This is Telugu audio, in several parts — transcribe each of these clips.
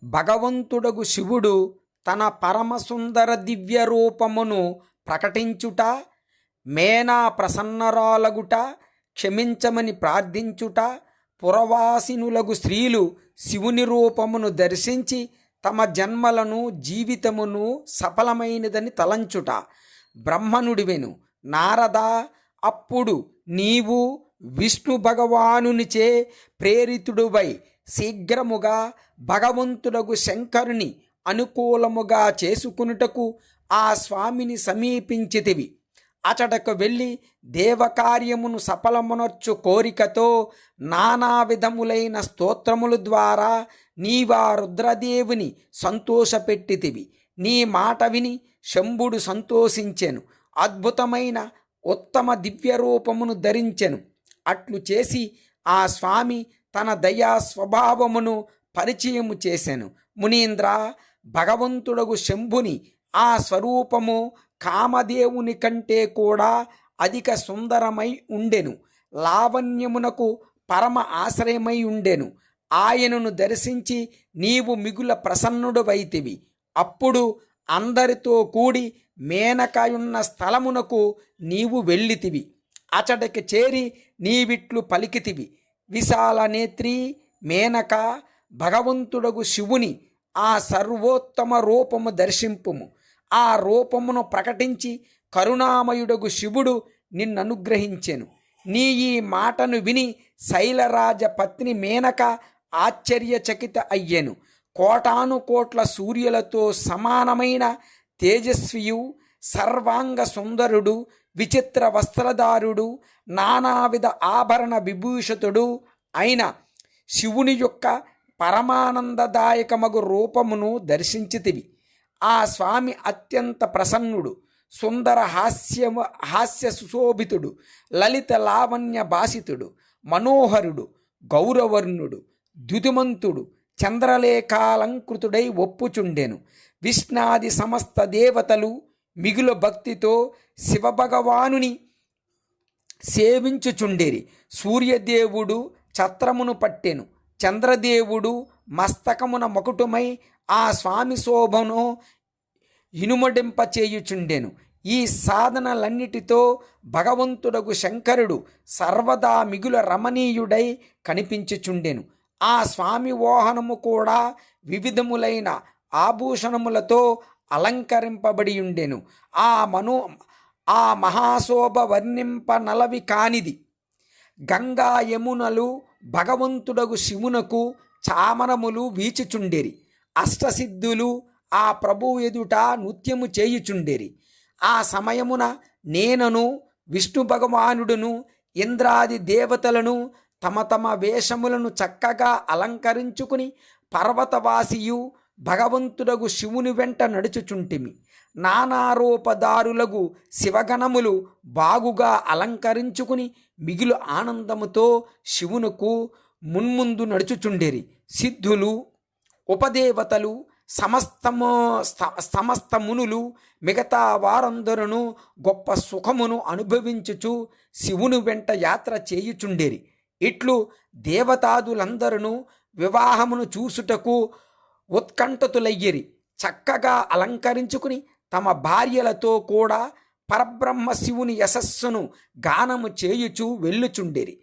భగవంతుడగు శివుడు తన పరమసుందర దివ్య రూపమును ప్రకటించుట, మేనా ప్రసన్నరాలగుట, క్షమించమని ప్రార్థించుట, పురవాసినులగు స్త్రీలు శివుని రూపమును దర్శించి తమ జన్మలను జీవితమును సఫలమైనదని తలంచుట. బ్రహ్మనుడివెను నారద, అప్పుడు నీవు విష్ణు భగవానునిచే ప్రేరితుడువై శీఘ్రముగా భగవంతుడగు శంకరుని అనుకూలముగా చేసుకునుటకు ఆ స్వామిని సమీపించితివి. అచటకు వెళ్ళి దేవకార్యమును సఫలమునర్చు కోరికతో నానా విధములైన స్తోత్రముల ద్వారా నీవా రుద్రదేవుని సంతోషపెట్టితివి. నీ మాట విని శంభుడు సంతోషించెను. అద్భుతమైన ఉత్తమ దివ్య రూపమును ధరించెను. అట్లు చేసి ఆ స్వామి తన దయా స్వభావమును పరిచయము చేసెను. మునీంద్ర, భగవంతుడగు శంభుని ఆ స్వరూపము కామదేవుని కంటే కూడా అధిక సుందరమై ఉండెను. లావణ్యమునకు పరమ ఆశ్రయమై ఉండెను. ఆయనను దర్శించి నీవు మిగుల ప్రసన్నుడవైతివి. అప్పుడు అందరితో కూడి మేనకయున్న స్థలమునకు నీవు వెళ్ళితివి. అచటకి చేరి నీవిట్లు పలికితివి. విశాల నేత్రి మేనక, భగవంతుడగు శివుని ఆ సర్వోత్తమ రూపము దర్శింపుము. ఆ రూపమును ప్రకటించి కరుణామయుడగు శివుడు నిన్ననుగ్రహించెను. నీ ఈ మాటను విని శైలరాజ పత్ని మేనక ఆశ్చర్యచకిత అయ్యెను. కోటాను కోట్ల సూర్యులతో సమానమైన తేజస్వియు, సర్వాంగ సుందరుడు, విచిత్ర వస్త్రధారుడు, నానావిధ ఆభరణ విభూషితుడు అయిన శివుని యొక్క పరమానందదాయకమగు రూపమును దర్శించితివి. ఆ స్వామి అత్యంత ప్రసన్నుడు, సుందర హాస్య సుశోభితుడు, లలిత లావణ్య భాసితుడు, మనోహరుడు, గౌరవర్ణుడు, ద్యుతిమంతుడు, చంద్రలేఖాలంకృతుడై ఒప్పుచుండెను. విష్ణాది సమస్త దేవతలు మిగుల భక్తితో శివభగవానుని సేవించుచుండేరి. సూర్యదేవుడు ఛత్రమును పట్టెను. చంద్రదేవుడు మస్తకమున మకుటమై ఆ స్వామి శోభను ఇనుమడింపచేయుచుండెను. ఈ సాధనలన్నిటితో భగవంతుడగు శంకరుడు సర్వదా మిగుల రమణీయుడై కనిపించుచుండెను. ఆ స్వామి వాహనము కూడా వివిధములైన ఆభూషణములతో అలంకరింపబడి ఉండెను. ఆ మహాశోభ వర్ణింప నలవి కానిది. గంగా యమునలు భగవంతుడగు శివునకు చామరములు వీచుచుండెరి. అష్టసిద్ధులు ఆ ప్రభువు ఎదుట నృత్యము చేయుచుండెరి. ఆ సమయమున నేనను విష్ణు భగవానుడును ఇంద్రాది దేవతలను తమ తమ వేషములను చక్కగా అలంకరించుకుని పర్వతవాసియు భగవంతుడగు శివుని వెంట నడుచుచుంటిమి. నానారూపదారులగు శివగణములు బాగుగా అలంకరించుకుని మిగులు ఆనందముతో శివునకు మున్ముందు నడుచుచుండేరి. సిద్ధులు, ఉపదేవతలు, సమస్త మునులు మిగతా వారందరూ గొప్ప సుఖమును అనుభవించుచు శివుని వెంట యాత్ర చేయుచుండేరి. ఇట్లు దేవతాదులందరూ వివాహమును చూసుటకు ఉత్కంఠతులయ్యిరి. చక్కగా అలంకరించుకుని తమ భార్యలతో కూడా పరబ్రహ్మ శివుని యశస్సును గానము చేయుచు వెళ్ళుచుండేరి.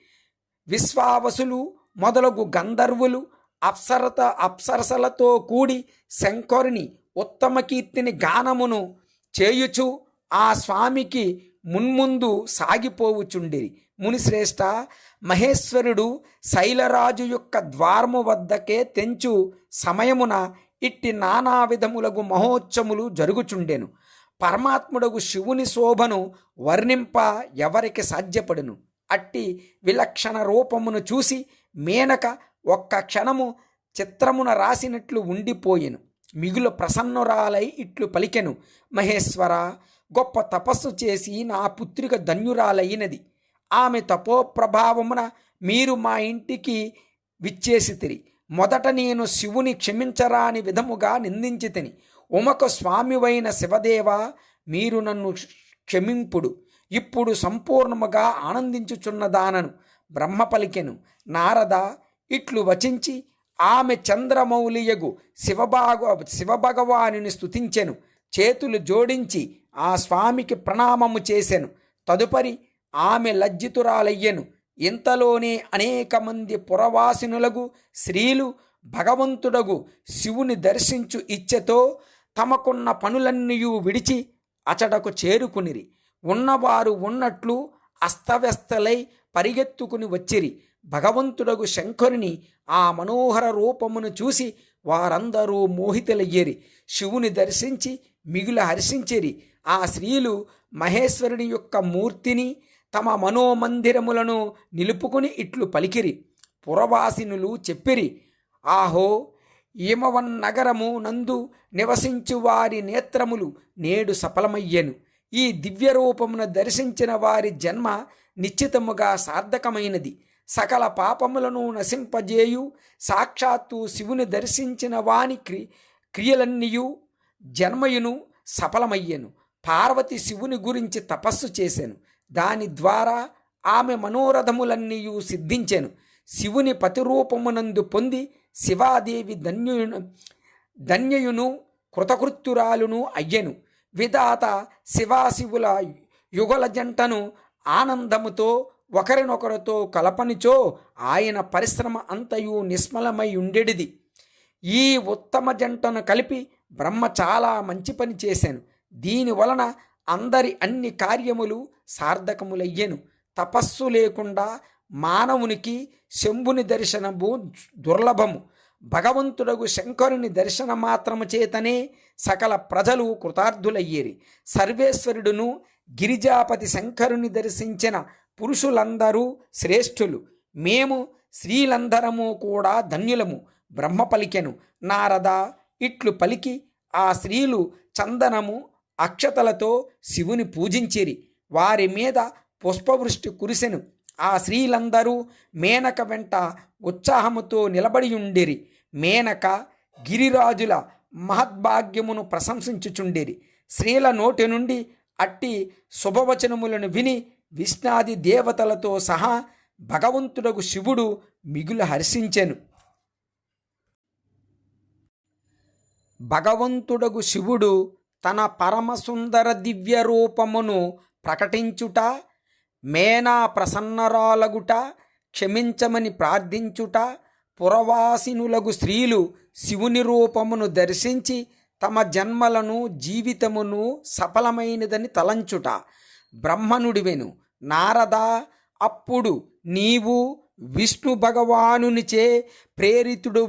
విశ్వావసులు మొదలగు గంధర్వులు అప్సరసలతో కూడి శంకరుని ఉత్తమ కీర్తిని గానమును చేయుచు ఆ స్వామికి మున్ముందు సాగిపోవుచుండిరి. మునిశ్రేష్ఠ, మహేశ్వరుడు శైలరాజు యొక్క ద్వారము వద్దకే తెంచు సమయమున ఇట్టి నానా విధములగు మహోత్సములు జరుగుచుండెను. పరమాత్ముడగు శివుని శోభను వర్ణింప ఎవరికి సాధ్యపడును. అట్టి విలక్షణ రూపమును చూసి మేనక ఒక్క క్షణము చిత్రమున రాసినట్లు ఉండిపోయెను. మిగులు ప్రసన్నురాలై ఇట్లు పలికెను. మహేశ్వర, గొప్ప తపస్సు చేసి నా పుత్రిక ధన్యురాలైనది. ఆమె తపోప్రభావమున మీరు మా ఇంటికి విచ్చేసితిరి. మొదట నేను శివుని క్షమించరాని విధముగా నిందించితిని. ఉమకు స్వామివైన శివదేవ, మీరు నన్ను క్షమింపుడు. ఇప్పుడు సంపూర్ణముగా ఆనందించుచున్నదానను. బ్రహ్మ పలికెను. నారద, ఇట్లు వచించి ఆమె చంద్రమౌళియగు శివభగవానుని స్తుతించెను. చేతులు జోడించి ఆ స్వామికి ప్రణామము చేసెను. తదుపరి ఆమె లజ్జితురాలయ్యెను. ఇంతలోనే అనేక మంది పురవాసినులకు స్త్రీలు భగవంతుడగు శివుని దర్శించు ఇచ్ఛతో తమకున్న పనులన్నీయూ విడిచి అచడకు చేరుకునిరి. ఉన్నవారు ఉన్నట్లు అస్తవ్యస్తలై పరిగెత్తుకుని వచ్చిరి. భగవంతుడగు శంకరుని ఆ మనోహర రూపమును చూసి వారందరూ మోహితులయ్యేరి. శివుని దర్శించి మిగుల హర్షించిరి. ఆ స్త్రీలు మహేశ్వరుని యొక్క మూర్తిని తమ మనోమందిరములను నిలుపుకుని ఇట్లు పలికిరి. పురవాసినులు చెప్పిరి, ఆహో, ఈమవన్నగరము నందు నివసించు వారి నేత్రములు నేడు సఫలమయ్యెను. ఈ దివ్యరూపమును దర్శించిన వారి జన్మ నిశ్చితముగా సార్థకమైనది. సకల పాపములను నశింపజేయు సాక్షాత్తు శివుని దర్శించిన వాని క్రియలన్నీయు జన్మయును సఫలమయ్యెను. పార్వతి శివుని గురించి తపస్సు చేసెను. దాని ద్వారా ఆమె మనోరథములన్నీయు సిద్ధించెను. శివుని ప్రతిరూపమునందు పొంది శివాదేవి ధన్యయును కృతకృత్యురాలును అయ్యెను. విధాత శివాశివుల యుగల జంటను ఆనందముతో ఒకరినొకరితో కలపనిచో ఆయన పరిశ్రమ అంతయు నిష్మలమై ఉండేడిది. ఈ ఉత్తమ జంటను కలిపి బ్రహ్మ చాలా మంచి పని చేశాను. దీనివలన అందరి అన్ని కార్యములు సార్థకములయ్యెను. తపస్సు లేకుండా మానవునికి శంభుని దర్శనము దుర్లభము. భగవంతుడగు శంకరుని దర్శన మాత్రము చేతనే సకల ప్రజలు కృతార్థులయ్యేరి. సర్వేశ్వరుడును గిరిజాపతి శంకరుని దర్శించిన పురుషులందరూ శ్రేష్ఠులు. మేము స్త్రీలందరము కూడా ధన్యులము. బ్రహ్మ పలికెను. నారద ఇట్లు పలికి ఆ స్త్రీలు చందనము అక్షతలతో శివుని పూజించిరి. వారి మీద పుష్పవృష్టి కురిసెను. ఆ స్త్రీలందరూ మేనక వెంట ఉత్సాహముతో నిలబడి ఉండిరి. మేనక గిరిరాజుల మహద్భాగ్యమును ప్రశంసించుచుండిరి. స్త్రీల నోటి నుండి అట్టి శుభవచనములను విని విష్ణాది దేవతలతో సహా భగవంతుడగు శివుడు మిగులు హర్షించెను. భగవంతుడగు శివుడు తన పరమసుందర దివ్య రూపమును ప్రకటించుట, మేనా ప్రసన్నరాలగుట, క్షమించమని ప్రార్థించుట, పురవాసినులగు స్త్రీలు శివుని రూపమును దర్శించి తమ జన్మలను జీవితమును సఫలమైనదని తలంచుట బ్రహ్మనుడివెను. నారద, అప్పుడు నీవు విష్ణు భగవానునిచే ప్రేరితుడు